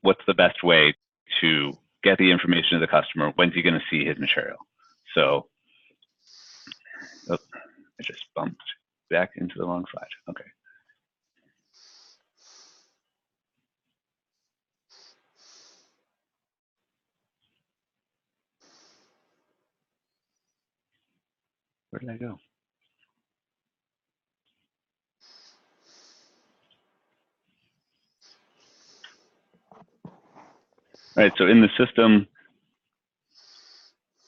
what's the best way to get the information to the customer? When's he going to see his material? So, oh, I just bumped back into the wrong slide. Okay. Where did I go? All right, so in the system,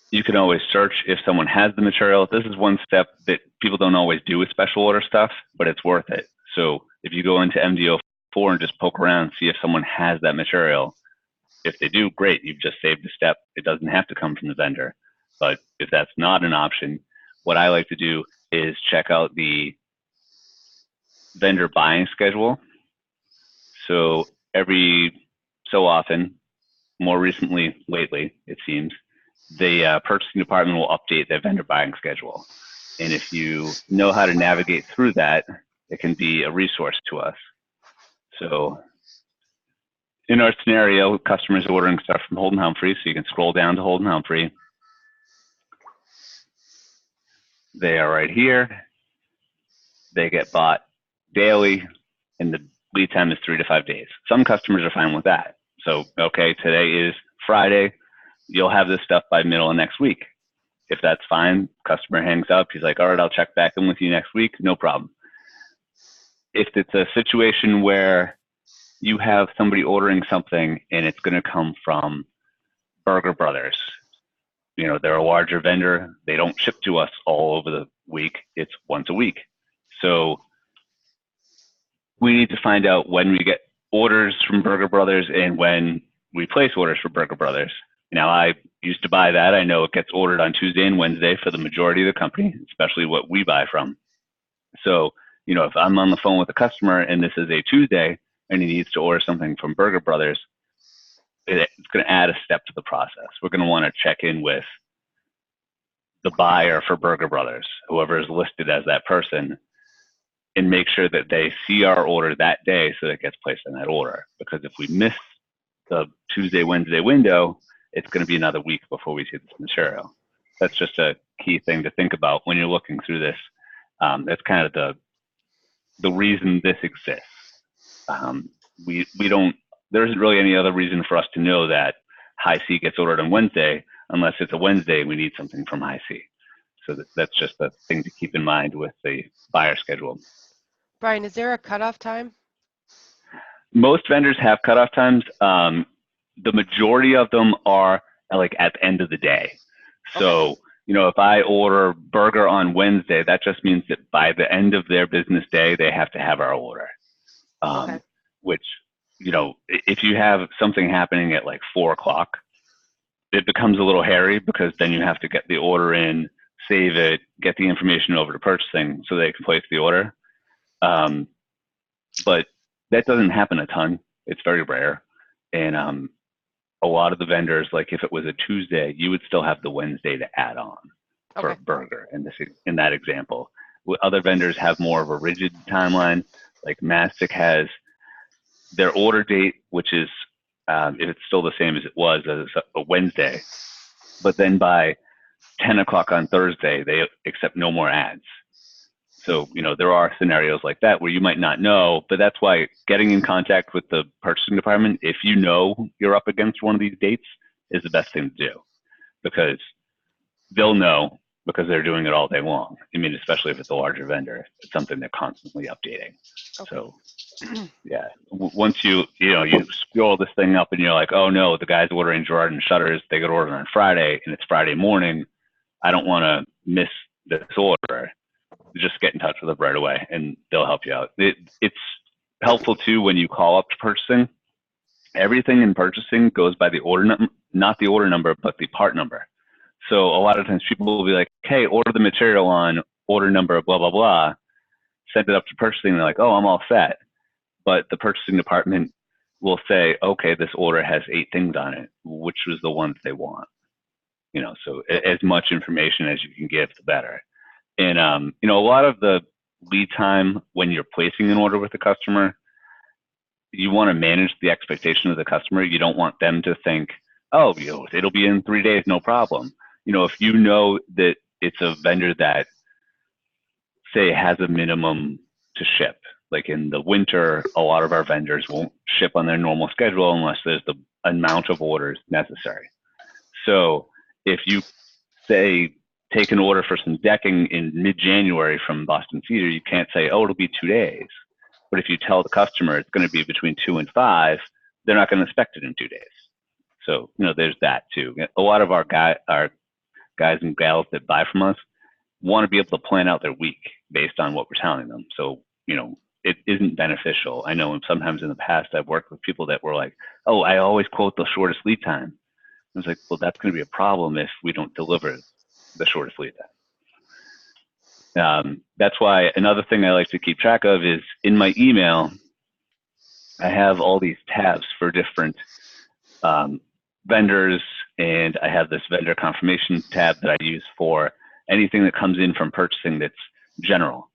you can always search if someone has the material. This is one step that people don't always do with special order stuff, but it's worth it. So if you go into MD04 and just poke around, see if someone has that material. If they do, great, you've just saved a step. It doesn't have to come from the vendor. But if that's not an option, what I like to do is check out the vendor buying schedule. So every so often, more recently, lately, it seems, the purchasing department will update their vendor buying schedule. And if you know how to navigate through that, it can be a resource to us. So in our scenario, customers are ordering stuff from Holden Humphrey, so you can scroll down to Holden Humphrey. They are right here. They get bought daily, and the lead time is 3 to 5 days. Some customers are fine with that. So, okay, today is Friday. You'll have this stuff by middle of next week. If that's fine, customer hangs up. He's like, all right, I'll check back in with you next week. No problem. If it's a situation where you have somebody ordering something and it's going to come from Burger Brothers, you know, they're a larger vendor. They don't ship to us all over the week. It's once a week. So we need to find out when we get orders from Burger Brothers and when we place orders for Burger Brothers. Now, I used to buy that. I know it gets ordered on Tuesday and Wednesday for the majority of the company, especially what we buy from. So, you know, if I'm on the phone with a customer and this is a Tuesday and he needs to order something from Burger Brothers, it's going to add a step to the process. We're going to want to check in with the buyer for Burger Brothers, whoever is listed as that person, and make sure that they see our order that day so that it gets placed in that order. Because if we miss the Tuesday, Wednesday window, it's going to be another week before we see this material. That's just a key thing to think about when you're looking through this. That's kind of the reason this exists. We don't, there isn't really any other reason for us to know that High C gets ordered on Wednesday unless it's a Wednesday and we need something from High C. So that's just a thing to keep in mind with the buyer schedule. Brian, is there a cutoff time? Most vendors have cutoff times. The majority of them are like at the end of the day. So, you know, if I order burger on Wednesday, that just means that by the end of their business day, they have to have our order. Which, you know, if you have something happening at like 4 o'clock, it becomes a little hairy because then you have to get the order in, save it, get the information over to purchasing so they can place the order. But that doesn't happen a ton. It's very rare. And a lot of the vendors, like if it was a Tuesday, you would still have the Wednesday to add on for a burger in that example. Other vendors have more of a rigid timeline. Like Mastic has their order date, which is, if it's still the same as it was, as a Wednesday. But then by 10 o'clock on Thursday, they accept no more ads. So, you know, there are scenarios like that where you might not know, but that's why getting in contact with the purchasing department, if you know you're up against one of these dates, is the best thing to do, because they'll know because they're doing it all day long. I mean, especially if it's a larger vendor, it's something they're constantly updating. So, yeah, once you scroll this thing up and you're like, oh no, the guy's ordering Girard and Shutters, they got ordered on Friday and it's Friday morning, I don't want to miss this order. Just get in touch with them right away and they'll help you out. It's helpful too when you call up to purchasing. Everything in purchasing goes by the order number, not the order number, but the part number. So a lot of times people will be like, hey, order the material on order number, blah, blah, blah. Send it up to purchasing. And they're like, oh, I'm all set. But the purchasing department will say, okay, this order has 8 things on it, which was the ones they want. You know, so as much information as you can give, the better. And, you know, a lot of the lead time when you're placing an order with a customer, you want to manage the expectation of the customer. You don't want them to think, oh, it'll be in 3 days, no problem. If you know that it's a vendor that, say, has a minimum to ship, like in the winter, a lot of our vendors won't ship on their normal schedule unless there's the amount of orders necessary. So if you say take an order for some decking in mid-January from Boston Cedar, you can't say, oh, it'll be 2 days. But if you tell the customer it's going to be between 2 and 5, they're not going to expect it in 2 days. So, there's that too. A lot of our guys and gals that buy from us want to be able to plan out their week based on what we're telling them. So, it isn't beneficial. I know sometimes in the past I've worked with people that were like, oh, I always quote the shortest lead time. I was like, well, that's going to be a problem if we don't deliver the shortest lead time. That's why another thing I like to keep track of is in my email, I have all these tabs for different vendors, and I have this vendor confirmation tab that I use for anything that comes in from purchasing that's general.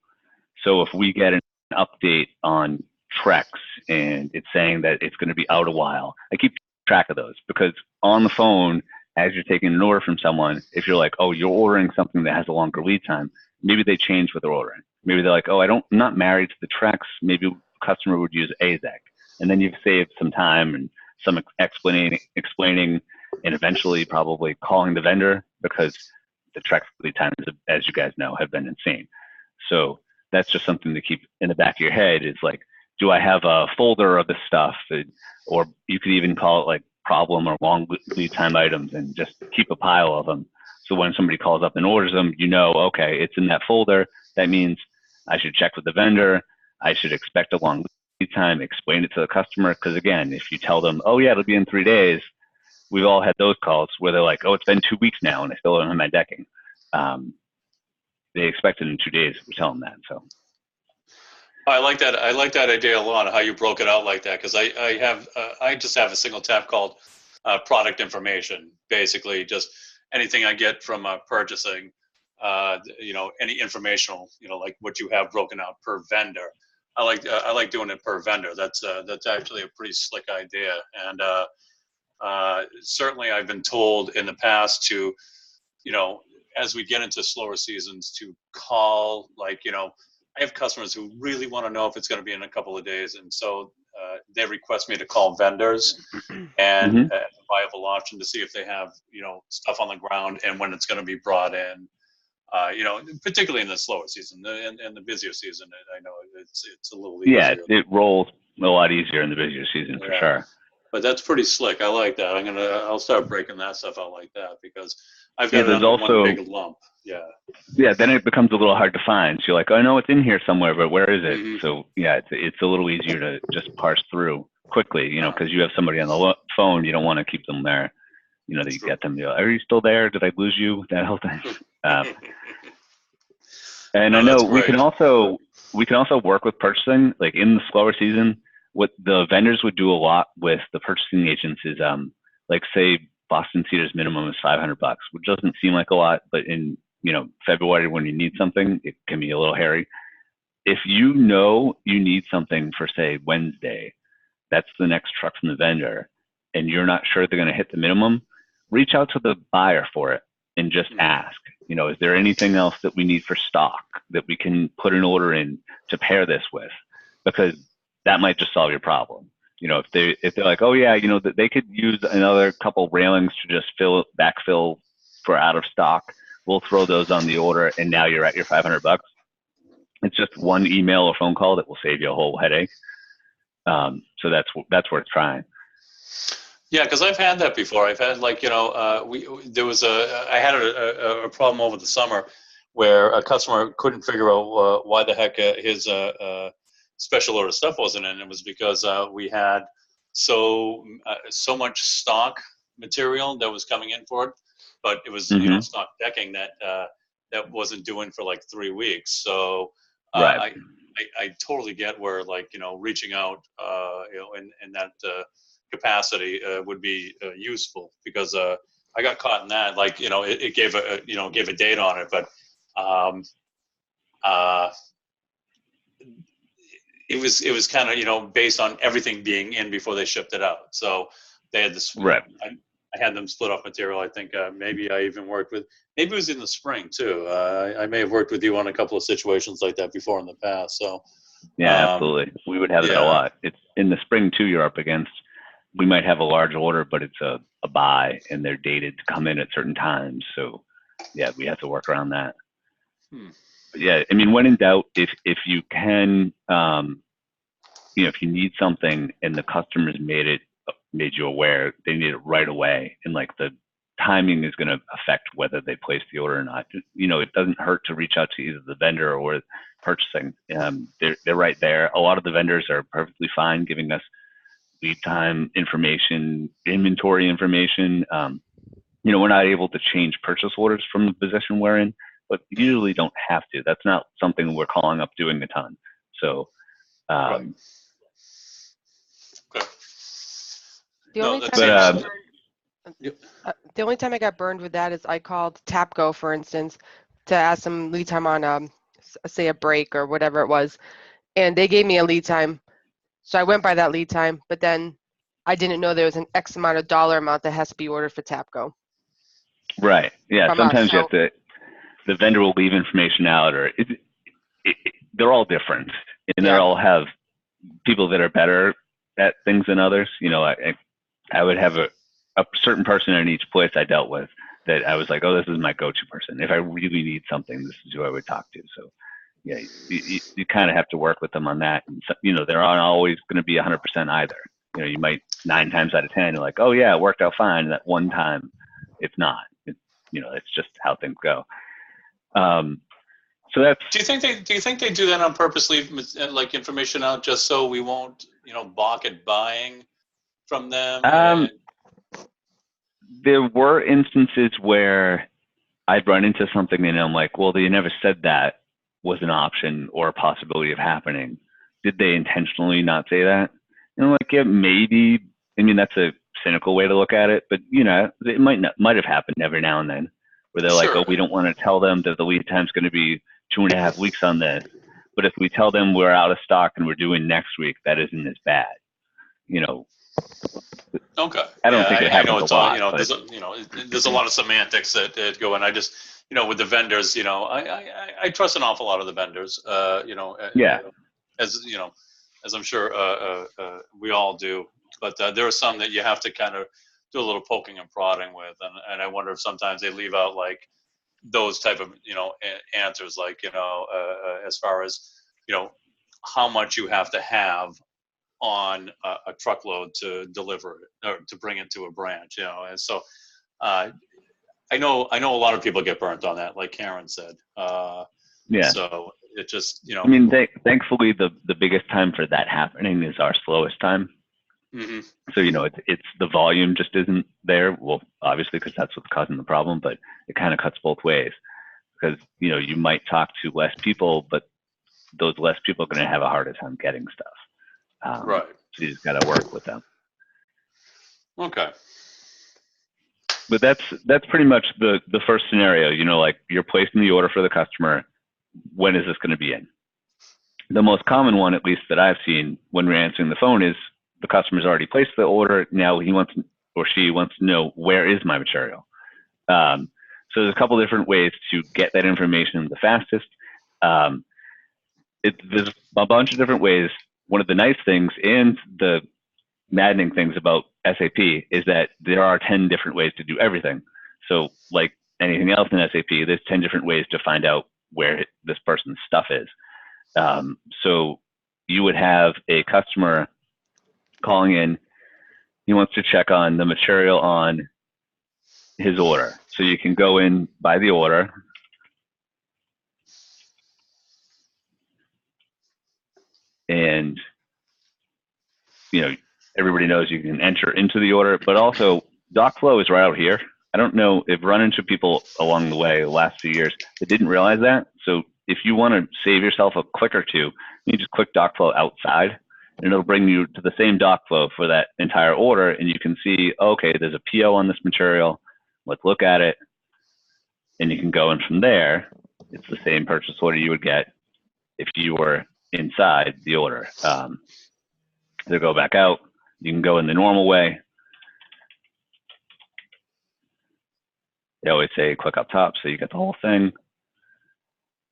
So if we get an update on Trex and it's saying that it's going to be out a while, I keep track of those, because on the phone, as you're taking an order from someone, if you're like, oh, you're ordering something that has a longer lead time, maybe they change what they're ordering. Maybe they're like, oh, I'm not married to the Trex. Maybe a customer would use AZEK. And then you've saved some time and some explaining, and eventually probably calling the vendor, because the Trex lead times, as you guys know, have been insane. So that's just something to keep in the back of your head, is like, do I have a folder of this stuff? Or you could even call it like problem or long lead time items, and just keep a pile of them. So when somebody calls up and orders them, okay, it's in that folder. That means I should check with the vendor. I should expect a long lead time, explain it to the customer. Because again, if you tell them, oh yeah, it'll be in 3 days, we've all had those calls where they're like, oh, it's been 2 weeks now and I still don't have my decking. They expect it in 2 days if we tell them that. So I like that. I like that idea a lot, how you broke it out like that, because I just have a single tab called product information. Basically, just anything I get from purchasing, any informational, like what you have broken out per vendor. I like doing it per vendor. That's actually a pretty slick idea, and certainly I've been told in the past to, as we get into slower seasons, to call, like, I have customers who really want to know if it's going to be in a couple of days, and so they request me to call vendors and a viable option to see if they have, stuff on the ground and when it's going to be brought in. Particularly in the slower season and the busier season, I know it's a little easier. Yeah, it rolls a lot easier in the busier season for sure. But that's pretty slick. I like that. I'll start breaking that stuff out like that, because I've got one big lump. Yeah. Yeah, then it becomes a little hard to find. So you're like, oh, I know it's in here somewhere, but where is it? Mm-hmm. So yeah, it's a little easier to just parse through quickly, because you have somebody on the phone. You don't want to keep them there. That you get them. Are you still there? Did I lose you? That whole thing. And I know we can also work with purchasing, like in the slower season. What the vendors would do a lot with the purchasing agents is, like, say Boston Cedar's minimum is $500, which doesn't seem like a lot, but in February, when you need something, it can be a little hairy. If you need something for, say, Wednesday, that's the next truck from the vendor, and you're not sure they're going to hit the minimum, reach out to the buyer for it and just ask, is there anything else that we need for stock that we can put an order in to pair this with? Because that might just solve your problem. If they're like, oh yeah, that they could use another couple railings to just backfill for out of stock, we'll throw those on the order, and now you're at your $500. It's just one email or phone call that will save you a whole headache. So that's worth trying. Yeah, because I've had that before. I've had, like, I had a problem over the summer where a customer couldn't figure out why the heck his special order stuff wasn't in. It was because we had so much stock material that was coming in for it, but it was stock decking that wasn't doing for like 3 weeks. So I totally get where, like, reaching out in that capacity would be useful, because I got caught in that. Like, it gave a date on it, but it was kind of, you know, based on everything being in before they shipped it out. So they had this, Right. I had them split off material. I think maybe I even worked with, maybe it was in the spring too. I may have worked with you on a couple of situations like that before in the past. So Yeah, absolutely. We would have that a yeah. lot. It's in the spring too. You're up against. We might have a large order, but it's a buy, and they're dated to come in at certain times. So, yeah, we have to work around that. But yeah, I mean, when in doubt, if you can, you know, if you need something and the customer's made you aware, they need it right away, and like the timing is going to affect whether they place the order or not. You know, it doesn't hurt to reach out to either the vendor or purchasing. They're right there. A lot of the vendors are perfectly fine giving us lead time information, inventory information. You know, we're not able to change purchase orders from the position we're in, but usually don't have to. That's not something we're calling up doing a ton. So, Right. Okay. The No, only that time I got seems. burned, the only time I got burned with that is I called Tapco, for instance, to ask them lead time on, say, a brake or whatever it was, and they gave me a lead time. So I went by that lead time, but then I didn't know there was an X amount of dollar amount that has to be ordered for Tapco. Right. Yeah. From us, Sometimes you so- have to. The vendor will leave information out, or they're all different, and they Yeah. all have people that are better at things than others. You know, I would have a certain person in each place I dealt with that I was like, oh, this is my go-to person. If I really need something, this is who I would talk to. So, yeah, you kind of have to work with them on that. And so, you know, they're not always going to be 100% either. You know, you might 9 times out of 10, you're like, oh yeah, it worked out fine. And that one time, it's not. You know, it's just how things go. So that's. Do you think they do that on purpose, leave like information out just so we won't, you know, balk at buying from them? There were instances where I'd run into something and I'm like, well, they never said that was an option or a possibility of happening. Did they intentionally not say that? And I'm like, yeah, maybe. I mean, that's a cynical way to look at it, but you know, it might have happened every now and then where they're like, Sure. oh, we don't want to tell them that the lead time's going to be 2.5 weeks on this. But if we tell them we're out of stock and we're doing next week, that isn't as bad. You know. Okay. I don't think it happens I know it's a lot. you know, but, there's a lot of semantics that go in. I just, you know, with the vendors, you know, I trust an awful lot of the vendors. You know. Yeah. As you know, as I'm sure we all do, but there are some that you have to kind of do a little poking and prodding with, and I wonder if sometimes they leave out like those type of, you know, answers, like, you know, as far as, you know, how much you have to have on a truckload to deliver it or to bring it to a branch, you know. And so I know a lot of people get burnt on that, like Karen said. Yeah. So it just, you know. I mean, thankfully, the biggest time for that happening is our slowest time. Mm-hmm. So, you know, it's the volume just isn't there. Well, obviously, because that's what's causing the problem, but it kind of cuts both ways. Because, you know, you might talk to less people, but those less people are going to have a harder time getting stuff. Right. So you just got to work with them. Okay. But that's pretty much the first scenario. You know, like you're placing the order for the customer. When is this going to be in? The most common one, at least that I've seen when we're answering the phone, is the customer's already placed the order. Now he wants, or she wants to know, where is my material? So there's a couple different ways to get that information the fastest. There's a bunch of different ways. One of the nice things and the maddening things about SAP is that there are 10 different ways to do everything. So like anything else in SAP, there's 10 different ways to find out where this person's stuff is. So you would have a customer calling in. He wants to check on the material on his order. So you can go in by the order. And, you know, everybody knows you can enter into the order, but also DocFlow is right out here. I don't know if run into people along the way the last few years that didn't realize that. So if you want to save yourself a click or two, you just click DocFlow outside, and it'll bring you to the same DocFlow for that entire order. And you can see, okay, there's a PO on this material. Let's look at it. And you can go in from there. It's the same purchase order you would get if you were inside the order. They'll go back out. You can go in the normal way. They always say click up top, so you get the whole thing.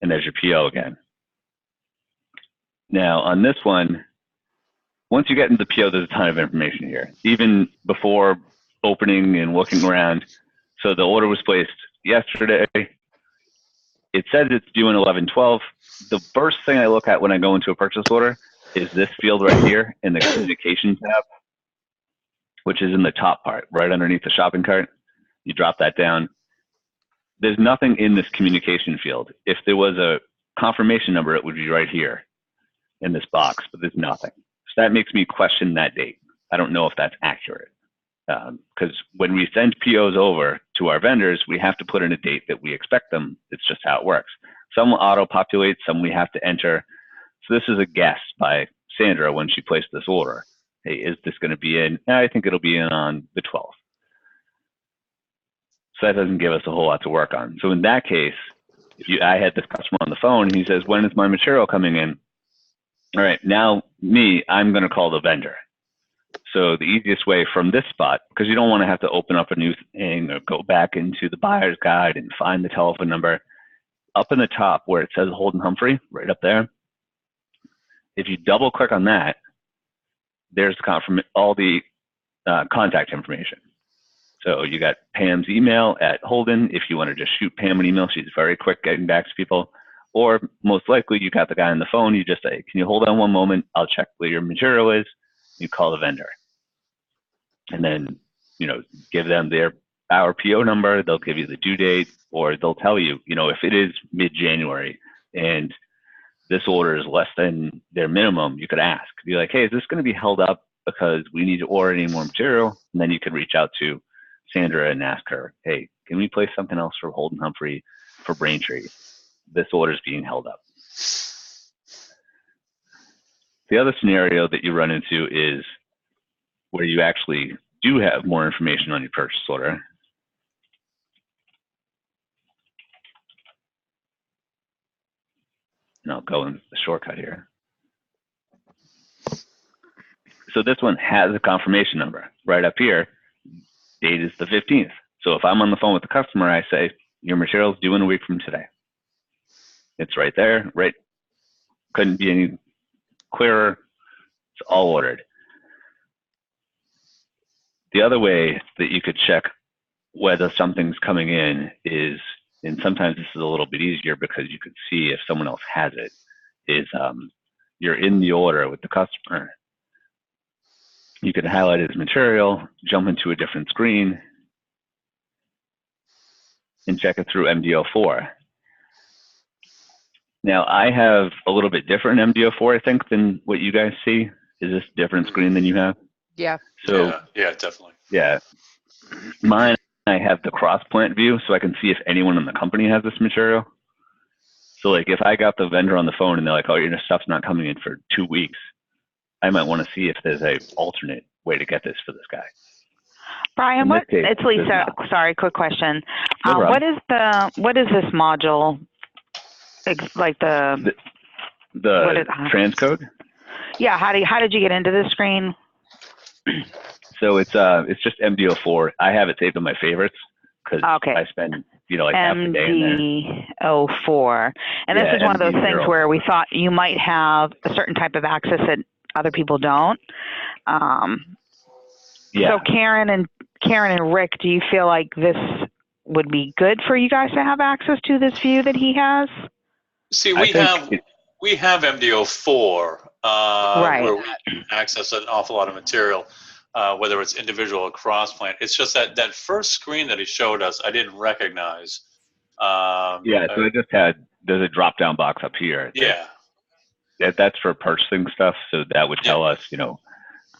And there's your PO again. Now on this one, once you get into the PO, there's a ton of information here, even before opening and looking around. So the order was placed yesterday. It says it's due in 11/12. The first thing I look at when I go into a purchase order is this field right here in the communication tab, which is in the top part, right underneath the shopping cart. You drop that down. There's nothing in this communication field. If there was a confirmation number, it would be right here in this box, but there's nothing. So that makes me question that date. I don't know if that's accurate. Because when we send POs over to our vendors, we have to put in a date that we expect them. It's just how it works. Some will auto-populate, some we have to enter. So this is a guess by Sandra when she placed this order. Hey, is this going to be in? I think it'll be in on the 12th. So that doesn't give us a whole lot to work on. So in that case, I had this customer on the phone, and he says, when is my material coming in? All right, now I'm going to call the vendor. So the easiest way from this spot, because you don't want to have to open up a new thing or go back into the buyer's guide and find the telephone number, up in the top where it says Holden Humphrey, right up there, if you double click on that, there's all the contact information. So you got Pam's email at Holden. If you want to just shoot Pam an email, she's very quick getting back to people. Or most likely you got the guy on the phone, you just say, can you hold on one moment? I'll check where your material is. You call the vendor. And then, give them our PO number, they'll give you the due date, or they'll tell you, if it is mid-January and this order is less than their minimum, you could ask. Be like, hey, is this going to be held up because we need to order any more material? And then you could reach out to Sandra and ask her, hey, can we place something else for Holden Humphrey for Braintree? This order is being held up. The other scenario that you run into is where you actually do have more information on your purchase order. And I'll go in the shortcut here. So this one has a confirmation number right up here. Date is the 15th. So if I'm on the phone with the customer, I say, your material is due in a week from today. It's right there, right? Couldn't be any clearer. It's all ordered. The other way that you could check whether something's coming in is, and sometimes this is a little bit easier because you could see if someone else has it, is you're in the order with the customer. You can highlight his material, jump into a different screen, and check it through MD04. Now, I have a little bit different MD04, I think, than what you guys see. Is this a different screen than you have? Yeah. So, yeah, definitely. Yeah. Mine, I have the cross-plant view, so I can see if anyone in the company has this material. So, like, if I got the vendor on the phone and they're like, oh, your stuff's not coming in for 2 weeks, I might want to see if there's a alternate way to get this for this guy. Brian, it's Lisa. Sorry, quick question. No what is this module? Like the transcode? Yeah. How did you get into this screen? So it's just MD04. I have it saved in my favorites because I spend like half the day in there. MD04, and this is one of those things where we thought you might have a certain type of access that other people don't. So Karen and Rick, do you feel like this would be good for you guys to have access to this view that he has? See, we have MD04 where we can access an awful lot of material, whether it's individual or cross-plant. It's just that first screen that he showed us, I didn't recognize. So I just there's a drop-down box up here. Yeah. That's for purchasing stuff, so that would tell us,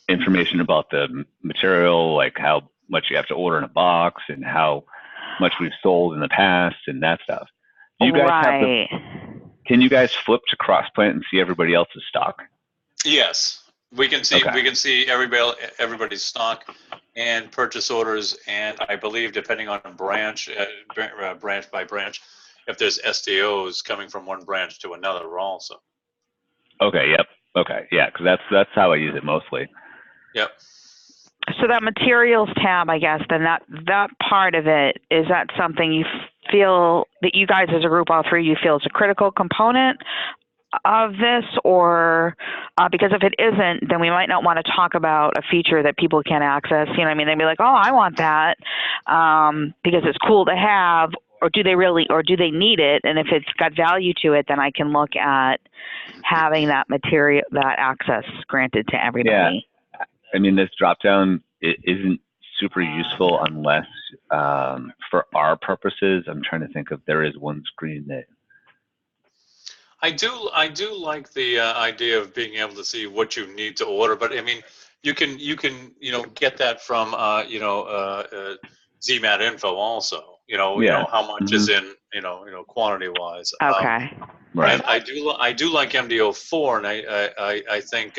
information about the material, like how much you have to order in a box and how much we've sold in the past and that stuff. Do you guys can you guys flip to CrossPlant and see everybody else's stock? Yes, we can see. We can see everybody's stock and purchase orders, and I believe depending on branch by branch, if there's STOs coming from one branch to another also. Okay. Yep. Okay. Yeah. Because that's how I use it mostly. Yep. So that materials tab, I guess, then that part of it, is that something you feel that you guys as a group, all three, you feel is a critical component of this, or because if it isn't, then we might not want to talk about a feature that people can't access. You know what I mean? They'd be like, oh, I want that because it's cool to have, or do they really, or do they need it? And if it's got value to it, then I can look at having that material, that access granted to everybody. I mean, this drop down isn't super useful unless for our purposes. I'm trying to think if there is one screen that. I do like the idea of being able to see what you need to order, but I mean, you can get that from ZMAT info also. You know how much is in quantity wise. Okay. Right. I do like MD04, and I think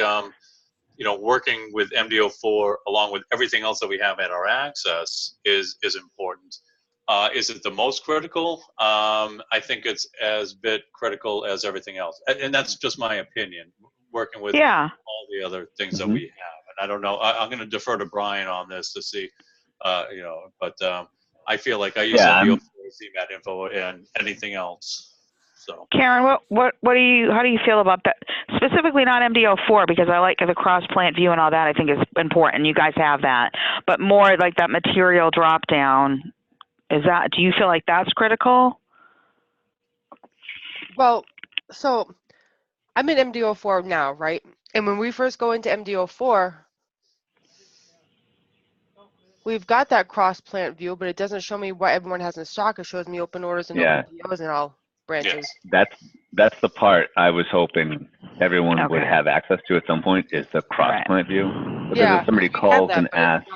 working with MD04 along with everything else that we have at our access is important. Is it the most critical? I think it's as bit critical as everything else, and that's just my opinion. Working with all the other things that we have, and I don't know. I'm going to defer to Brian on this to see, but I feel like I use MD04, ZMAT info, and anything else. So Karen, how do you feel about that? Specifically not MD04, because I like the cross plant view and all that. I think is important. You guys have that, but more like that material drop down. Do you feel like that's critical? Well, so I'm in MD04 now, right? And when we first go into MD04, we've got that cross plant view, but it doesn't show me what everyone has in stock. It shows me open orders and open POs in all branches. Yeah. That's the part I was hoping everyone would have access to at some point, is the cross plant view. Because if somebody calls and asks,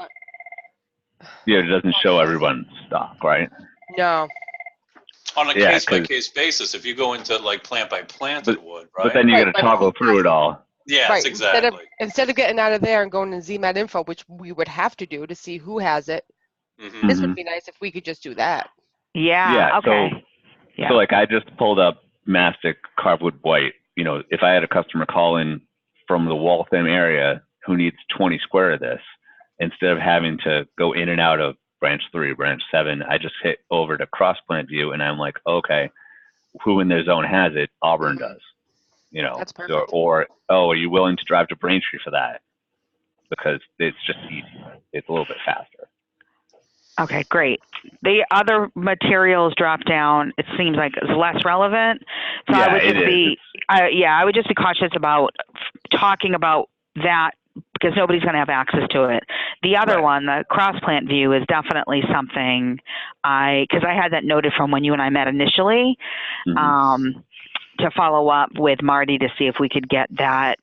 it doesn't show everyone's stock, right? No. On a case-by-case basis, if you go into like plant by plant, it would, right? But then you got to toggle through it all. Yes, exactly. Instead of getting out of there and going to ZMAT info, which we would have to do to see who has it, this would be nice if we could just do that. Yeah. Okay. So like I just pulled up Mastic Carbwood White. If I had a customer call in from the Waltham area who needs 20 square of this, instead of having to go in and out of branch 3, branch 7, I just hit over to cross plant view, and I'm like, okay, who in their zone has it? Auburn does. That's perfect. Or are you willing to drive to Braintree for that? Because it's just easier. It's a little bit faster. Okay, great. The other materials drop down, it seems like it's less relevant. So I would just be cautious about talking about that, because nobody's going to have access to it. The other one, the cross plant view, is definitely something because I had that noted from when you and I met initially, to follow up with Marty to see if we could get that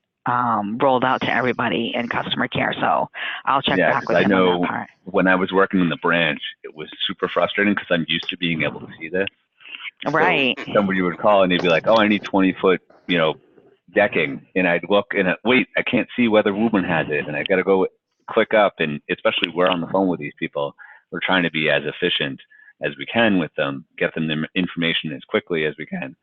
rolled out to everybody in customer care. So I'll check back with him on that part. When I was working in the branch, it was super frustrating because I'm used to being able to see this. Right. So somebody would call and they'd be like, oh, I need 20-foot, decking. And I'd look and wait, I can't see whether Woburn has it. And I got to go click up. And especially we're on the phone with these people. We're trying to be as efficient as we can with them, get them the information as quickly as we can.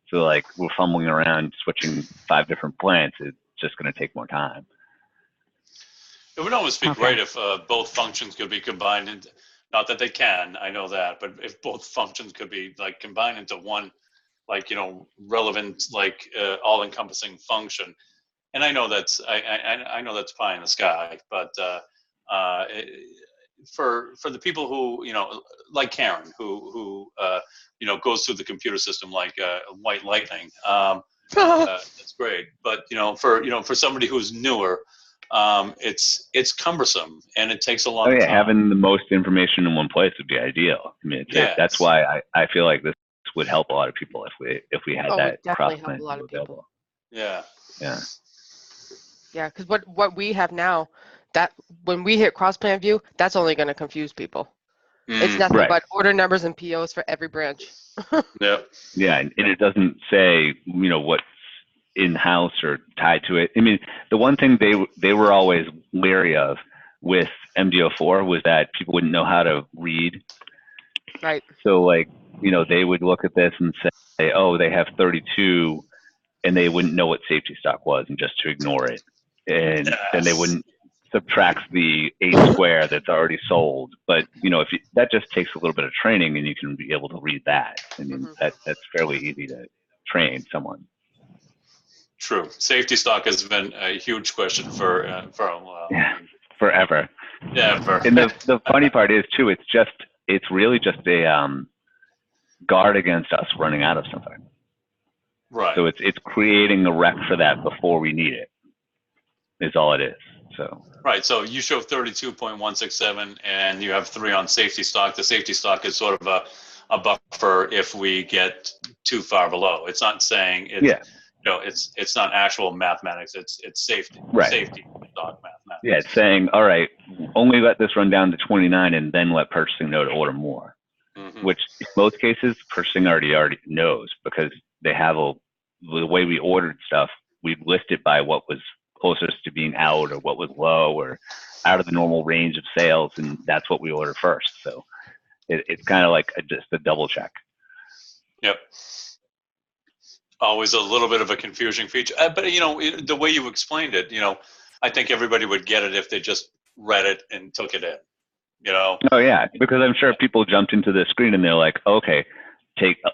So like we're fumbling around switching 5 different plants. It's just going to take more time. It would almost be great if both functions could be combined into, not that they can, I know that, but if both functions could be like combined into one, like, relevant, like all-encompassing function. And I know that's, I know that's pie in the sky, but for the people who, like Karen, who goes through the computer system like white lightning, that's great. But for somebody who's newer, it's cumbersome and it takes a long time. Having the most information in one place would be ideal. I mean, that's why I feel like this would help a lot of people if we had that cross help a lot of people. Yeah. Because what we have now, that when we hit cross plan view, that's only going to confuse people. It's nothing but order numbers and POs for every branch. Yeah, and it doesn't say what's in-house or tied to it. I mean, the one thing they were always leery of with MD04 was that people wouldn't know how to read. Right. So like, they would look at this and say, oh, they have 32 and they wouldn't know what safety stock was and just to ignore it. And then they wouldn't subtract the 8 square that's already sold. But, you know, that just takes a little bit of training and you can be able to read that. I mean, that's fairly easy to train someone. True. Safety stock has been a huge question for a while. Yeah, forever. Yeah, and the funny part is too, it's really just a guard against us running out of something. Right. So it's creating a rec for that before we need it, is all it is. So. Right. So you show 32.167 and you have 3 on safety stock. The safety stock is sort of a buffer if we get too far below. It's not saying it's, you know, it's not actual mathematics. It's safety. Right. Safety stock mathematics. Yeah, it's saying, all right, only let this run down to 29 and then let purchasing know to order more. Which in most cases purchasing already knows, because they have the way we ordered stuff, we list it by what was closest to being out or what was low or out of the normal range of sales, and that's what we order first. So it's kind of like just a double check. Yep. Always a little bit of a confusing feature, but you know, the way you explained it, you know, I think everybody would get it if they just read it and took it in. You know? Oh yeah, because I'm sure people jumped into the screen and they're like, okay,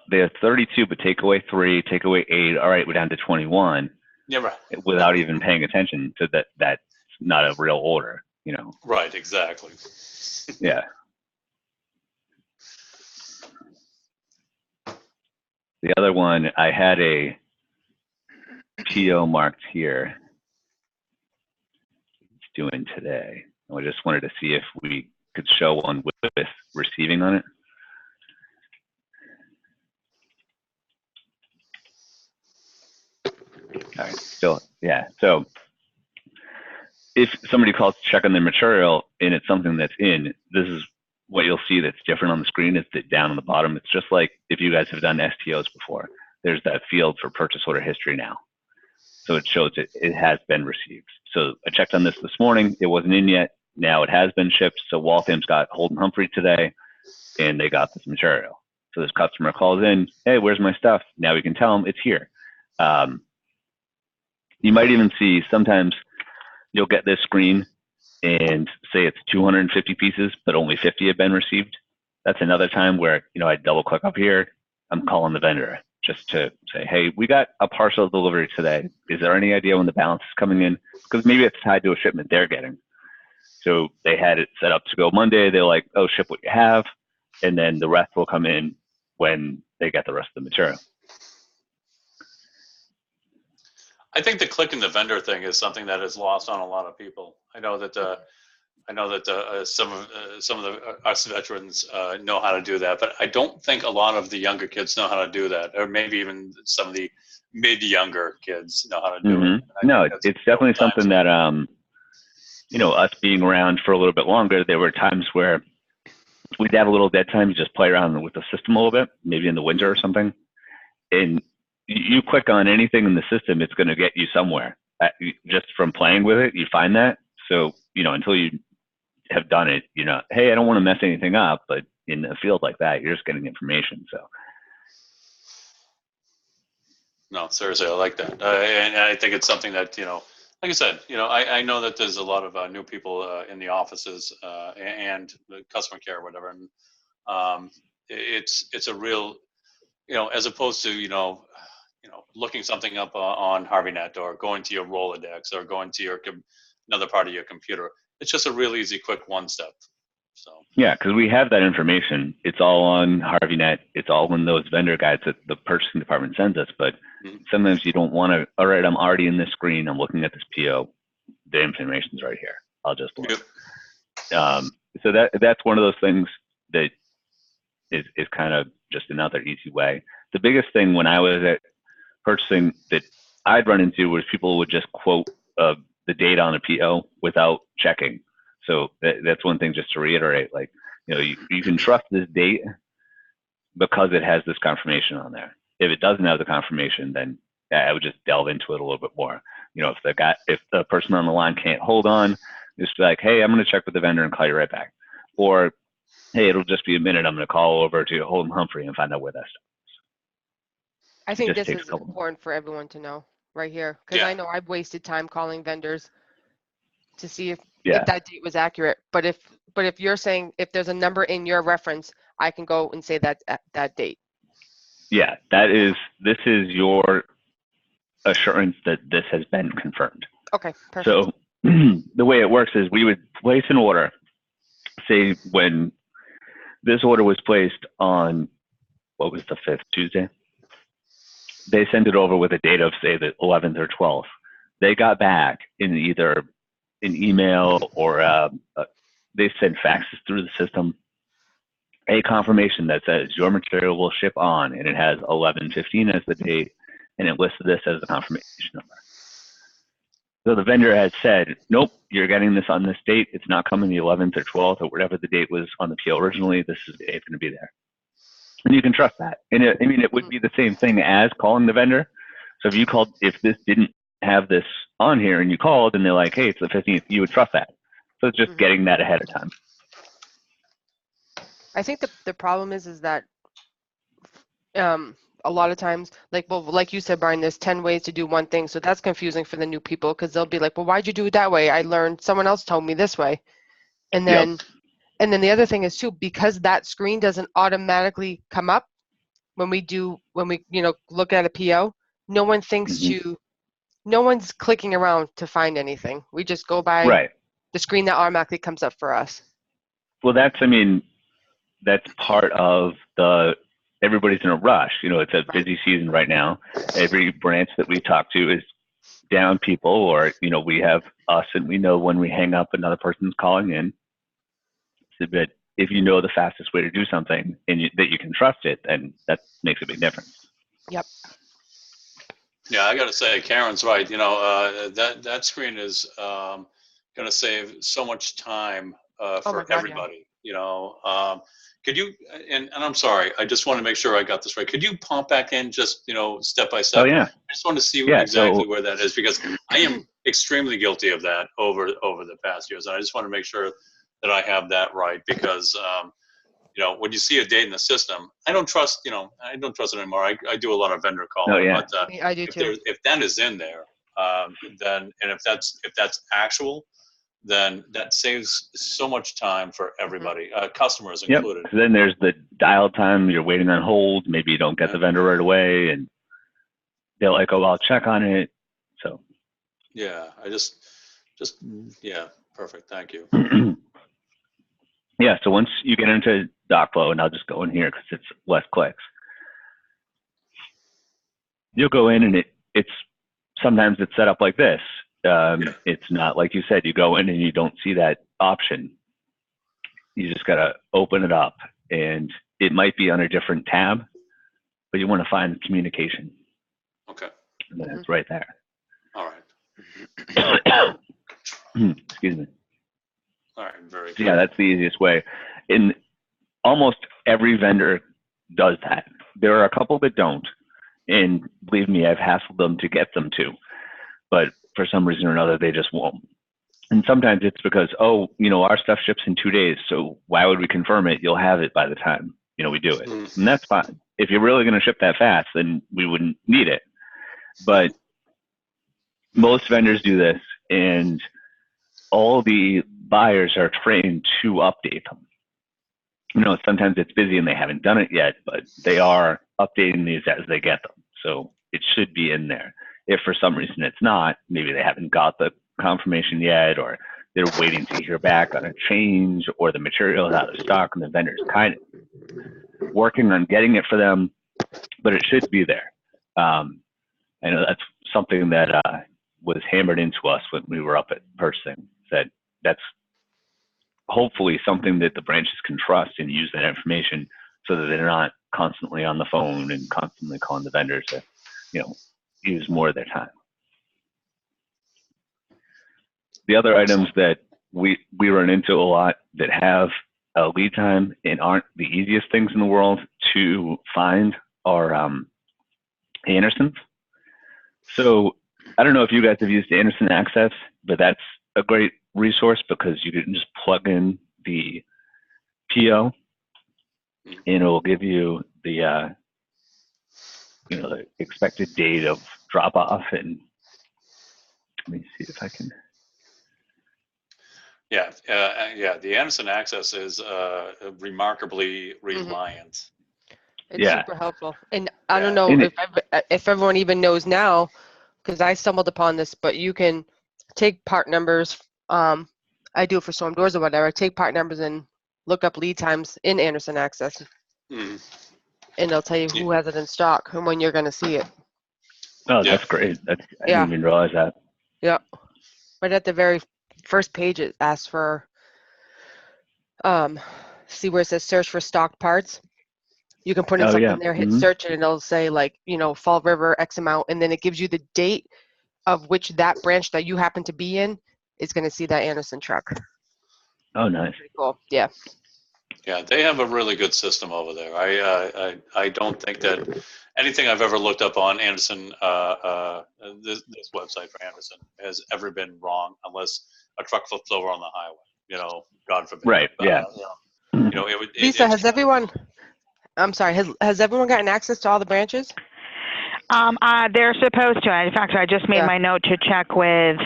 they're 32, but take away 3, take away 8. All right, we're down to 21. Yeah, right. Without even paying attention to that, that's not a real order, you know? Right, exactly. Yeah. The other one, I had a PO marked here. It's doing today. I just wanted to see if we could show one with receiving on it. All right, still, yeah. So if somebody calls to check on their material and it's something that's in, this is what you'll see that's different on the screen. Is that down on the bottom. It's just like if you guys have done STOs before, there's that field for purchase order history now. So it shows it has been received. So I checked on this morning. It wasn't in yet. Now it has been shipped. So Waltham's got Holden Humphrey today, and they got this material. So this customer calls in, hey, where's my stuff? Now we can tell them it's here. You might even see sometimes you'll get this screen and say it's 250 pieces, but only 50 have been received. That's another time where, you know, I double click up here. I'm calling the vendor just to say, hey, we got a parcel delivery today. Is there any idea when the balance is coming in? Because maybe it's tied to a shipment they're getting. So they had it set up to go Monday. They're like, oh, ship what you have. And then the rest will come in when they get the rest of the material. I think the clicking the vendor thing is something that is lost on a lot of people. I know that some of us veterans know how to do that, but I don't think a lot of the younger kids know how to do that, or maybe even some of the mid-younger kids know how to do it. No, it's definitely something that, you know, us being around for a little bit longer, there were times where we'd have a little dead time, you just play around with the system a little bit, maybe in the winter or something. And you click on anything in the system, it's going to get you somewhere. Just from playing with it, you find that. So, you know, until you have done it, you know, hey, I don't want to mess anything up, but in a field like that, you're just getting information. So. No, seriously, I like that. And I think it's something that, you know, like I said, you know, I know that there's a lot of new people in the offices and the customer care or whatever. And it's a real, you know, as opposed to, you know, looking something up on HarveyNet or going to your Rolodex or going to your another part of your computer. It's just a real easy, quick one step. So yeah, because we have that information. It's all on HarveyNet. It's all in those vendor guides that the purchasing department sends us. But sometimes you don't want to. All right, I'm already in this screen. I'm looking at this PO. The information's right here. I'll just look. Yep. So that's one of those things that is kind of just another easy way. The biggest thing when I was at purchasing that I'd run into was people would just quote the date on a PO without checking. So that's one thing just to reiterate, like, you know, you can trust this date because it has this confirmation on there. If it doesn't have the confirmation, then I would just delve into it a little bit more. You know, if the person on the line can't hold on, just be like, hey, I'm going to check with the vendor and call you right back. Or, hey, it'll just be a minute. I'm going to call over to Holden Humphrey and find out where that stuff is. I think just this takes is a couple. important for everyone to know right here, because I know I've wasted time calling vendors to see if Yeah, that date was accurate. But if you're saying if there's a number in your reference, I can go and say that date. yeah, this is your assurance that this has been confirmed. Okay, perfect. So the way it works is we would place an order, say when this order was placed on, what was the 5th, Tuesday? They sent it over with a date of, say, the 11th or 12th. They got back in either an email or they sent faxes through the system, a confirmation that says your material will ship on, and it has 11/15 as the date, and it lists this as the confirmation number. So the vendor had said, nope, you're getting this on this date. It's not coming the 11th or 12th or whatever the date was on the PO originally. This is the date it's going to be there. And you can trust that. And it would be the same thing as calling the vendor. So if you called, if this didn't have this on here and you called and they're like, hey, it's the 15th, you would trust that. So it's just getting that ahead of time. I think the problem is that a lot of times, like you said, Brian, there's 10 ways to do one thing. So that's confusing for the new people, because they'll be like, well, why'd you do it that way? I learned, someone else told me this way. And then, and then the other thing is too, because that screen doesn't automatically come up when we look at a PO, no one thinks no one's clicking around to find anything. We just go by the screen that automatically comes up for us. Well, that's part of everybody's in a rush. It's a busy season right now. Every branch that we talk to is down people, or, we have us and we know when we hang up, another person's calling in. But if you know the fastest way to do something and that you can trust it, then that makes a big difference. Yep. Yeah, I got to say, Karen's right. That screen is going to save so much time for everybody. Yeah. Could you, and I'm sorry, I just want to make sure I got this right. Could you pump back in just, step by step? Oh, yeah. I just want to see exactly where that is, because I am extremely guilty of that over the past years. And I just want to make sure that I have that right, because, when you see a date in the system, I don't trust it anymore. I do a lot of vendor calling. Oh, yeah. But I do too. if that is in there, then, and if that's actual, then that saves so much time for everybody, customers included. Yep. Then there's the dial time. You're waiting on hold. Maybe you don't get the vendor right away, and they're like, "Oh, I'll check on it." So. Yeah, perfect. Thank you. Yeah. So once you get into DocFlow, and I'll just go in here because it's less clicks. You'll go in, and sometimes it's set up like this. It's not like you said, you go in and you don't see that option. You just got to open it up, and it might be on a different tab, but you want to find communication. Okay. And then it's right there. All right. Excuse me. All right. Very good. Yeah, that's the easiest way. And almost every vendor does that. There are a couple that don't. And believe me, I've hassled them to get them to. But for some reason or another, they just won't. And sometimes it's because, our stuff ships in 2 days, so why would we confirm it? You'll have it by the time, we do it. And that's fine. If you're really going to ship that fast, then we wouldn't need it. But most vendors do this, and all the buyers are trained to update them. Sometimes it's busy and they haven't done it yet, but they are updating these as they get them. So it should be in there. If for some reason it's not, maybe they haven't got the confirmation yet, or they're waiting to hear back on a change, or the material is out of stock and the vendor's kind of working on getting it for them, but it should be there. I know that's something that was hammered into us when we were up at purchasing, that that's hopefully something that the branches can trust and use that information so that they're not constantly on the phone and constantly calling the vendors to, use more of their time. The other items that we run into a lot that have a lead time and aren't the easiest things in the world to find are Andersons. So I don't know if you guys have used Anderson Access, but that's a great resource because you can just plug in the PO and it will give you the the expected date of drop off, and let me see if I can. Yeah, the Anderson Access is remarkably reliant. It's Yeah. super helpful. And I don't Yeah. know if everyone even knows now, because I stumbled upon this, but you can take part numbers. I do it for storm doors or whatever. Take part numbers and look up lead times in Anderson Access, Mm. and it'll tell you who has it in stock and when you're going to see it. Oh, Yeah. that's great. I Yeah. didn't even realize that. Yeah. Right at the very first page, it asks for, see where it says search for stock parts. You can put in Oh, something yeah. there, hit Mhm. search, and it'll say like, Fall River X amount, and then it gives you the date of which that branch that you happen to be in is going to see that Anderson truck. Oh, nice. Pretty cool. Yeah. Yeah, they have a really good system over there. I don't think that anything I've ever looked up on Anderson, this website for Anderson, has ever been wrong unless a truck flips over on the highway. God forbid. Right. Yeah. It would. Lisa, has everyone? I'm sorry. Has everyone gotten access to all the branches? They're supposed to. In fact, I just made Yeah. my note to check with,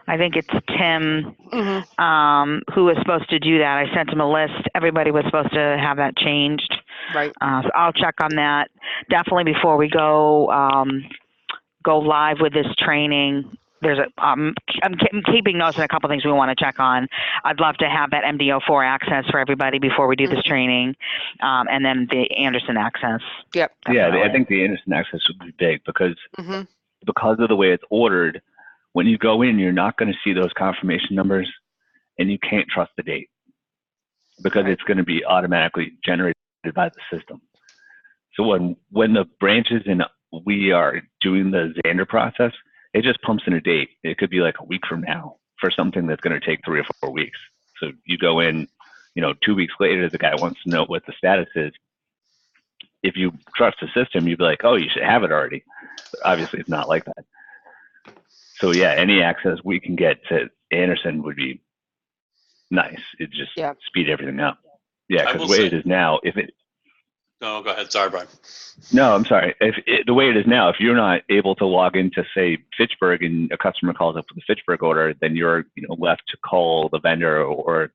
I think it's Tim, Mm-hmm. who was supposed to do that. I sent him a list. Everybody was supposed to have that changed. Right. So I'll check on that. Definitely before we go live with this training. There's I'm keeping notes on a couple things we want to check on. I'd love to have that MD04 access for everybody before we do this training, and then the Anderson access. Yep. Yeah, I think the Anderson access would be big because of the way it's ordered. When you go in, you're not going to see those confirmation numbers, and you can't trust the date because it's going to be automatically generated by the system. So when the branches and we are doing the Xander process, it just pumps in a date. It could be like a week from now for something that's going to take 3 or 4 weeks. So you go in, 2 weeks later, the guy wants to know what the status is. If you trust the system, you'd be like, oh, you should have it already. But obviously, it's not like that. So yeah, any access we can get to Anderson would be nice. It just speed everything up. Yeah, because the way it is now, No, go ahead. Sorry, Brian. No, I'm sorry. The way it is now, if you're not able to log into, say, Fitchburg, and a customer calls up for the Fitchburg order, then you're left to call the vendor or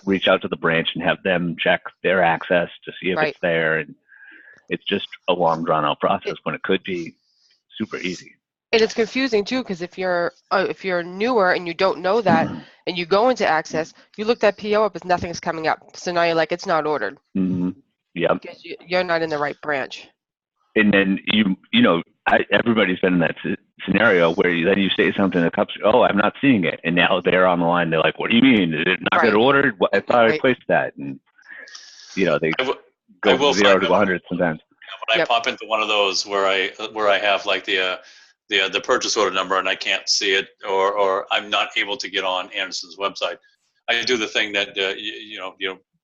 reach out to the branch and have them check their access to see if it's there. And it's just a long, drawn-out process when it could be super easy. And it's confusing too, because if you're newer and you don't know that, and you go into Access, you look that PO up, but nothing's coming up. So now you're like, it's not ordered. Mm-hmm. Yeah. Because you're not in the right branch. And then everybody's been in that scenario where then you say something, the customer, oh, I'm not seeing it, and now they're on the line. They're like, what do you mean? Did it not get ordered? I thought I placed that, and they go from 0 to 100 sometimes. When I pop into one of those where I have like the purchase order number and I can't see it, or I'm not able to get on Anderson's website, I do the thing that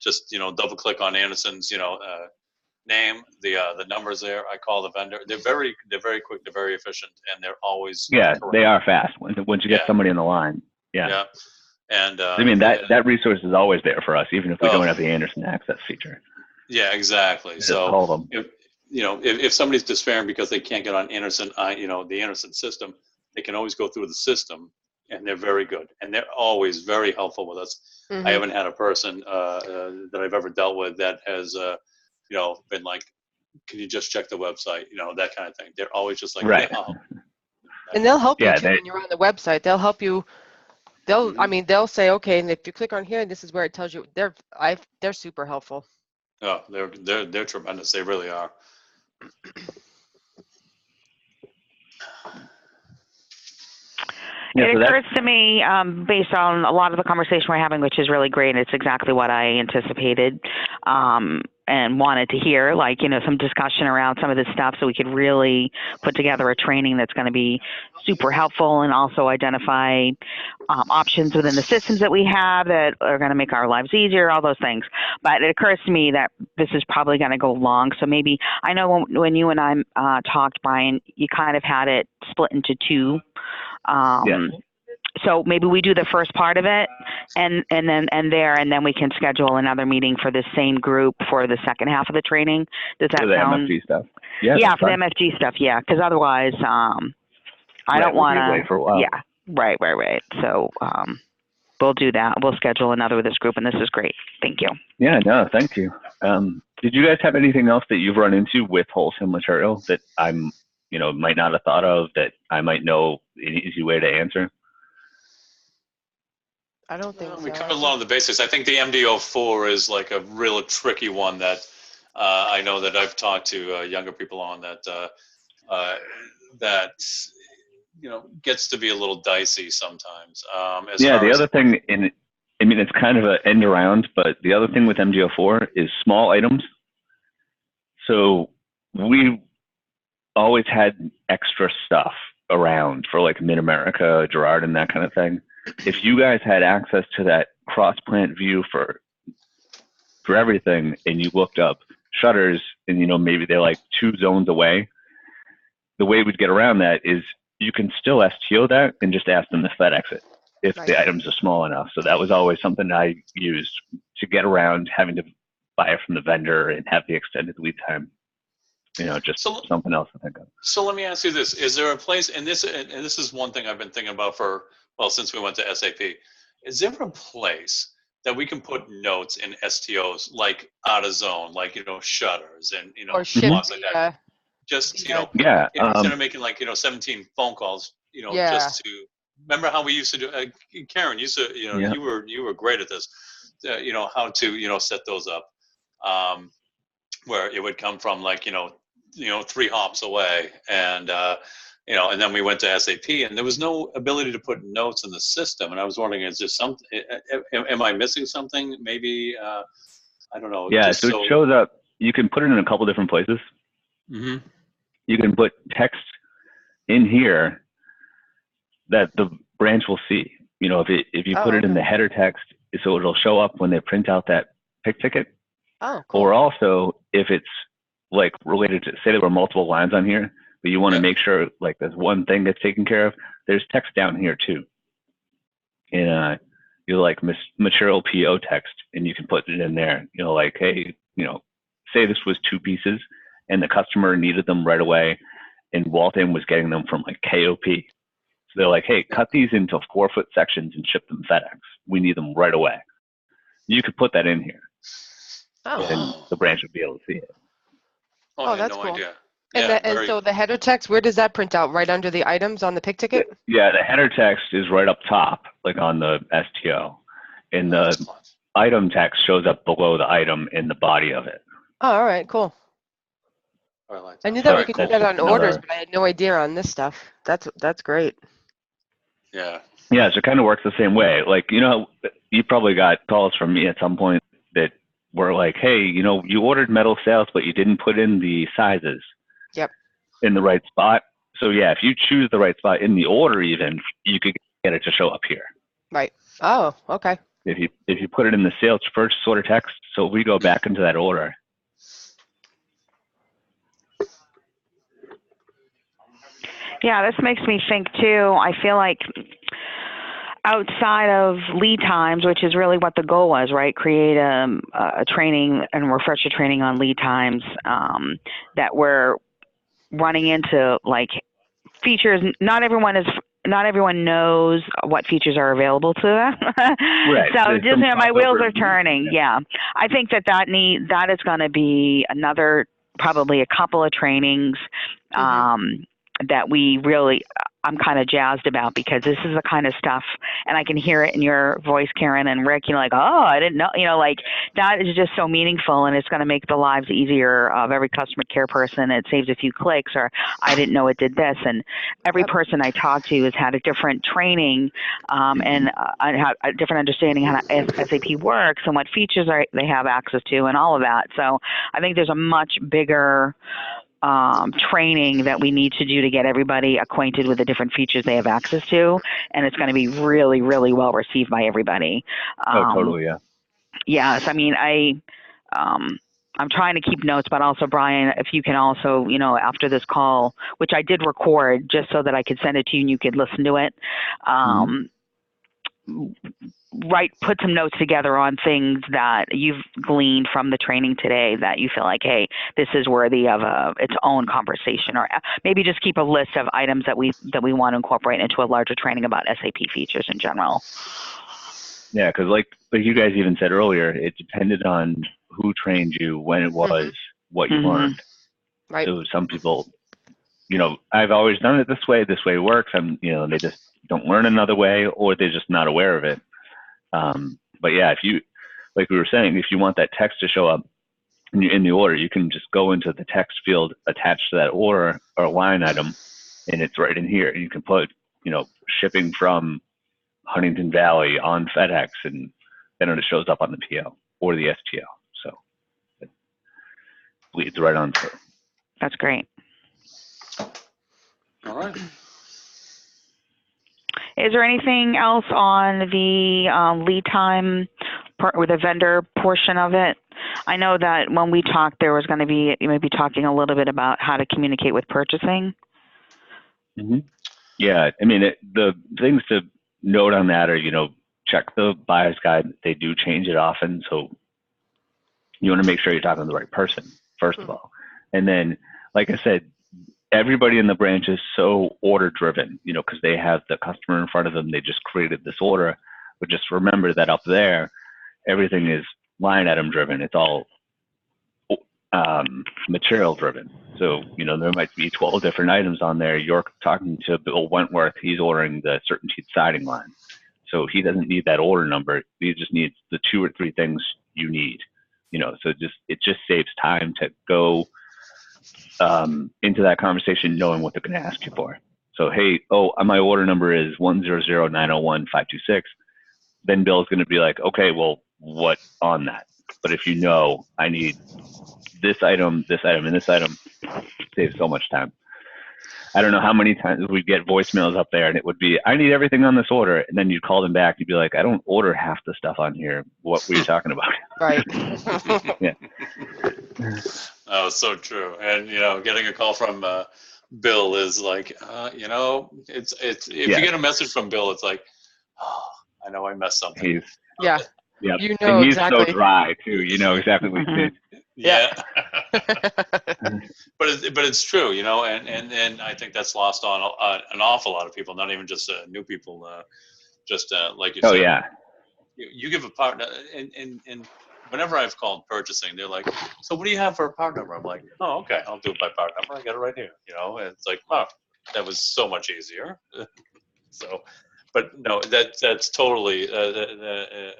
just double click on Anderson's name, the numbers there. I call the vendor. They're very quick. They're very efficient, and they're always correct. They are fast once you get somebody on the line. Yeah. And I mean that resource is always there for us, even if we don't have the Anderson access feature. Yeah, exactly. So call them. If somebody's despairing because they can't get on Anderson, the Anderson system, they can always go through the system, and they're very good, and they're always very helpful with us. Mm-hmm. I haven't had a person that I've ever dealt with that has, been like, "Can you just check the website?" That kind of thing. They're always just like, right. "Yeah." And they'll help you too when you're on the website. They'll help you. They'll say, okay, and if you click on here, this is where it tells you. They're super helpful. Oh, they're tremendous. They really are. It occurs to me, based on a lot of the conversation we're having, which is really great, and it's exactly what I anticipated and wanted to hear, some discussion around some of this stuff so we could really put together a training that's going to be super helpful and also identify options within the systems that we have that are going to make our lives easier, all those things. But it occurs to me that this is probably going to go long. So maybe, I know when you and I talked, Brian, you kind of had it split into two. so maybe we do the first part of it and then we can schedule another meeting for the same group for the second half of the training. Does that For the sound? MFG stuff. Yeah, for the MFG stuff. Yeah, because otherwise, I don't want to. Yeah, right. So we'll do that. We'll schedule another with this group, and this is great. Thank you. Yeah, no, thank you. Did you guys have anything else that you've run into with wholesale material that I'm, might not have thought of, that I might know an easy way to answer? I don't think so. We covered a lot of the basics. I think the MD04 is like a real tricky one that I know that I've talked to younger people on that gets to be a little dicey sometimes. The other thing, it's kind of an end around, but the other thing with MD04 is small items. So we always had extra stuff around for like Mid-America, Gerard, and that kind of thing. If you guys had access to that cross-plant view for everything, and you looked up shutters, and maybe they're like 2 zones away, the way we'd get around that is you can still STO that and just ask them to FedEx it if the items are small enough. So that was always something I used to get around having to buy it from the vendor and have the extended lead time. Something else to think of. So let me ask you this: is there a place? And this is one thing I've been thinking about since we went to SAP. Is there a place that we can put notes in STOs like out of zone, like shutters and or shift, like that? Just instead of making 17 phone calls, just to remember how we used to do. Karen used to, you were great at this. How to set those up, where it would come from 3 hops away, and and then we went to SAP, and there was no ability to put notes in the system. And I was wondering, is there something? Am I missing something? Maybe I don't know. Yeah, so it shows up. You can put it in a couple different places. Mm-hmm. You can put text in here that the branch will see. If you put it in the header text, so it'll show up when they print out that pick ticket. Oh, cool. Or also, if it's like related to, say there were multiple lines on here, but you want to make sure like there's one thing that's taken care of, there's text down here too. And you like material PO text, and you can put it in there. Like, hey, say this was 2 pieces, and the customer needed them right away, and Walton was getting them from like KOP. So they're like, hey, cut these into 4-foot sections and ship them FedEx. We need them right away. You could put that in here. Oh. And the branch would be able to see it. Oh, that's no cool. idea. And so the header text, where does that print out? Right under the items on the pick ticket? Yeah, the header text is right up top, like on the STO. And the item text shows up below the item in the body of it. Oh, all right, cool. I knew that we could do that on orders, but I had no idea on this stuff. That's great. Yeah. Yeah, so it kind of works the same way. Like, you probably got calls from me at some point that were like, hey, you ordered metal sales, but you didn't put in the sizes in the right spot. So yeah, if you choose the right spot in the order, even you could get it to show up here. Right. Oh, okay. If you put it in the sales first order text, so we go back into that order. Yeah, this makes me think too. I feel like outside of lead times, which is really what the goal was, right? Create a training and refresher training on lead times, that we're running into like features. Not everyone knows what features are available to them. Right. So just my wheels are turning. Yeah. I think that is going to be another, probably a couple of trainings, that we really, I'm kind of jazzed about, because this is the kind of stuff, and I can hear it in your voice, Karen and Rick, like, oh, I didn't know, like that is just so meaningful, and it's going to make the lives easier of every customer care person. It saves a few clicks, or I didn't know it did this. And every person I talk to has had a different training, and have a different understanding how SAP works and what features they have access to and all of that. So I think there's a much bigger training that we need to do to get everybody acquainted with the different features they have access to, and it's going to be really, really well received by everybody. Totally, yeah. Yes, I mean, I'm trying to keep notes, but also, Brian, if you can also, after this call, which I did record just so that I could send it to you and you could listen to it, put some notes together on things that you've gleaned from the training today that you feel like, hey, this is worthy of its own conversation, or maybe just keep a list of items that we want to incorporate into a larger training about SAP features in general. Yeah, because like you guys even said earlier, it depended on who trained you, when it was, what you learned. Right. So some people, I've always done it this way works. They just don't learn another way, or they're just not aware of it. But yeah, if you, like we were saying, if you want that text to show up in the order, you can just go into the text field attached to that order or line item, and it's right in here. You can put, shipping from Huntington Valley on FedEx, and then it shows up on the PO or the STO. So it leads right on through. That's great. All right. Is there anything else on the lead time with the vendor portion of it? I know that when we talked, there was going to be, you may be talking a little bit about how to communicate with purchasing. Mm-hmm. Yeah, I mean, the things to note on that are, check the buyer's guide. They do change it often, so you want to make sure you're talking to the right person, first of all. And then, like I said, everybody in the branch is so order driven, because they have the customer in front of them. They just created this order. But just remember that up there, everything is line item driven. It's all material driven. So, there might be 12 different items on there. You're talking to Bill Wentworth. He's ordering the CertainTeed siding line. So he doesn't need that order number. He just needs the 2 or 3 things you need, so it just saves time to go into that conversation knowing what they're going to ask you for. So, hey, my order number is 100901526. Then Bill's going to be like, okay, well, what on that? But if I need this item, and this item, saves so much time. I don't know how many times we'd get voicemails up there, and it would be, I need everything on this order. And then you'd call them back. You'd be like, I don't order half the stuff on here. What were you talking about? Right. Yeah. Oh, so true. And, getting a call from Bill is like, it's if you get a message from Bill, it's like, oh, I know I messed something. Yeah. Yeah. And he's exactly. so dry too. Exactly what he did. Yeah. But it's true, and I think that's lost on an awful lot of people, not even just new people, just like you said. Oh yeah. You give a partner, and whenever I've called purchasing, they're like, so what do you have for a part number? I'm like, oh, okay, I'll do it by part number. I got it right here. And it's like, oh, that was so much easier. So, but no, that's totally a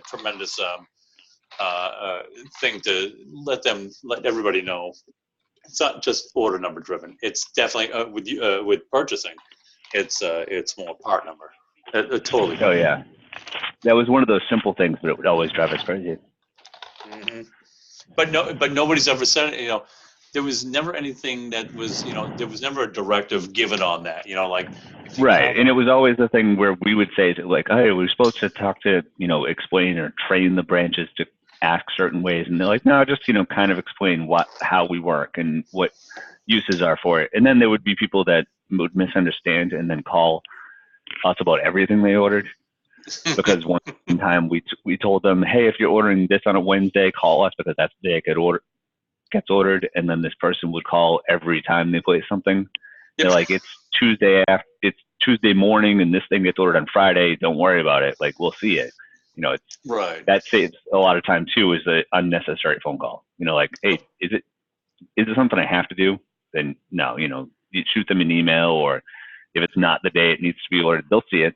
tremendous thing to let everybody know. It's not just order number driven. It's definitely with purchasing. It's more part number. Totally. Oh yeah. That was one of those simple things, but it would always drive us crazy. Mm-hmm. But nobody's ever said it. There was never anything that was, there was never a directive given on that. Like. Right, and it was always the thing where we would say, like, hey, we're supposed to talk to, explain or train the branches to ask certain ways, and they're like, no, just kind of explain how we work and what uses are for it. And then there would be people that would misunderstand and then call us about everything they ordered. Because one time we told them, hey, if you're ordering this on a Wednesday, call us because that's the day it gets ordered. And then this person would call every time they place something. They're like, it's Tuesday morning and this thing gets ordered on Friday. Don't worry about it. Like, we'll see it. It's right. That saves a lot of time too, is the unnecessary phone call. Like, hey, is it something I have to do? Then no, you shoot them an email, or if it's not the day it needs to be ordered, they'll see it.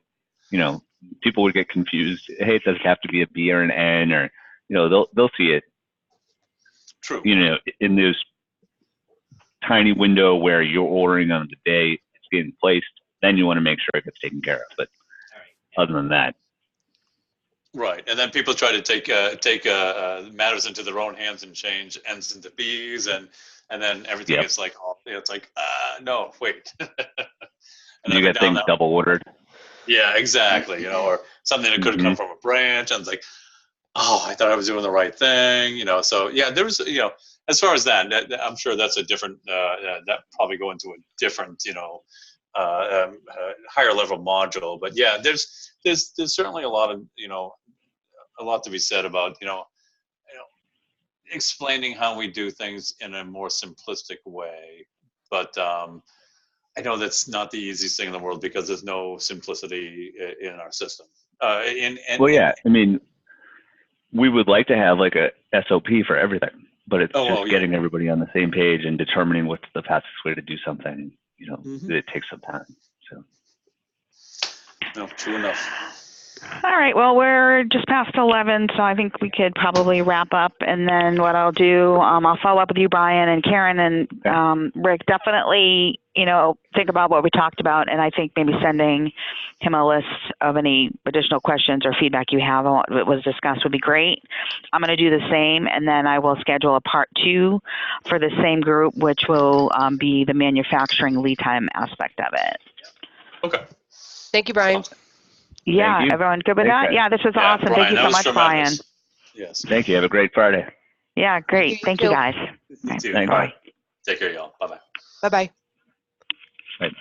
People would get confused. Hey, it doesn't have to be a B or an N, or they'll see it. True. In this tiny window where you're ordering on the day it's getting placed, then you want to make sure it gets taken care of. But other than that, right. And then people try to take matters into their own hands and change N's into B's, and then everything is like, it's like, no, wait. And you get things double ordered. Yeah, exactly. Or something that could have come from a branch, and it's like, oh, I thought I was doing the right thing. So yeah, there was, as far as that, I'm sure that's a different. That probably go into a different, higher level module. But yeah, there's certainly a lot of, a lot to be said about, explaining how we do things in a more simplistic way. But I know that's not the easiest thing in the world because there's no simplicity in our system. Well, yeah, I mean, we would like to have like a SOP for everything, but it's just getting everybody on the same page and determining what's the fastest way to do something. It takes some time. So. No, true enough. All right. Well, we're just past 11, so I think we could probably wrap up. And then what I'll do, I'll follow up with you, Brian and Karen and Rick. Definitely, think about what we talked about, and I think maybe sending him a list of any additional questions or feedback you have on what was discussed would be great. I'm going to do the same, and then I will schedule a part 2 for the same group, which will be the manufacturing lead time aspect of it. Okay. Thank you, Brian. Yeah, everyone good with that? Yeah, this was awesome. Brian, thank you so much, Brian. Yes. Thank you. Have a great Friday. Yeah, great. Thank you, guys. You too. Thanks. Bye. Take care, y'all. Bye-bye. Bye-bye. Bye.